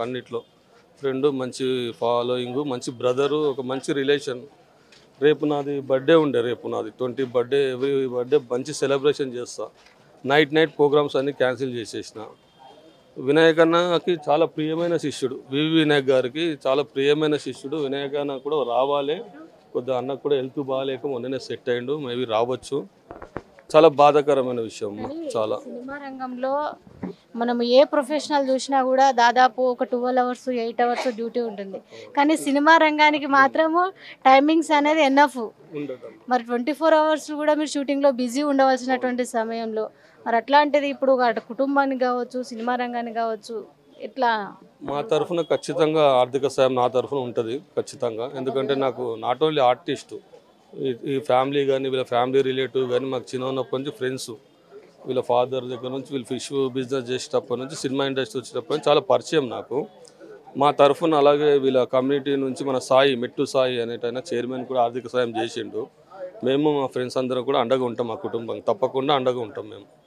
అన్నిట్లో ఫ్రెండ్, మంచి ఫాలోయింగ్, మంచి బ్రదరు, ఒక మంచి రిలేషన్. రేపు నాది బర్త్డే ఉండే, రేపు నాది 20 బర్త్డే. ఎవ్రీ బర్త్డే మంచి సెలబ్రేషన్ చేస్తా. నైట్ ప్రోగ్రామ్స్ అన్నీ క్యాన్సిల్ చేసేసిన. వినాయక్ అన్నకి చాలా ప్రియమైన శిష్యుడు, వినాయక్ గారికి చాలా ప్రియమైన శిష్యుడు. వినాయక్ అన్న కూడా రావాలి. కొద్దిగా అన్నకు కూడా హెల్త్ బాగాలేక మొన్ననే సెట్ అయ్యిండు, మేబీ రావచ్చు. చాలా బాధాకరమైన విషయం. చాలా సినిమా రంగంలో మనం ఏ ప్రొఫెషనల్ చూసినా కూడా దాదాపు ఒక 12 అవర్స్ 8 అవర్స్ డ్యూటీ ఉంటుంది. కానీ సినిమా రంగానికి మాత్రము టైమింగ్స్ అనేది ఎనఫ్. మరి 24 అవర్స్ కూడా మీరు షూటింగ్లో బిజీ ఉండవలసినటువంటి సమయంలో మరి అట్లాంటిది ఇప్పుడు అటు కుటుంబానికి కావచ్చు, సినిమా రంగానికి కావచ్చు, ఇట్లా మా తరఫున ఖచ్చితంగా ఆర్థిక సాయం నా తరఫున ఉంటుంది ఖచ్చితంగా. ఎందుకంటే నాకు నాట్ ఓన్లీ ఆర్టిస్టు, ఈ ఫ్యామిలీ కానీ, వీళ్ళ ఫ్యామిలీ రిలేటివ్ కానీ, మాకు చిన్న ఉన్నప్పటి నుంచి ఫ్రెండ్స్. వీళ్ళ ఫాదర్ దగ్గర నుంచి, వీళ్ళు ఫిష్ బిజినెస్ చేసేటప్పటి నుంచి, సినిమా ఇండస్ట్రీ వచ్చేటప్పటి నుంచి చాలా పరిచయం నాకు. మా తరఫున అలాగే వీళ్ళ కమ్యూనిటీ నుంచి మన సాయి, మెట్టు సాయి అనేటైనా చైర్మన్ కూడా ఆర్థిక సాయం చేసిండు. మేము మా ఫ్రెండ్స్ అందరం కూడా అండగా ఉంటాం, మా కుటుంబం తప్పకుండా అండగా ఉంటాం మేము.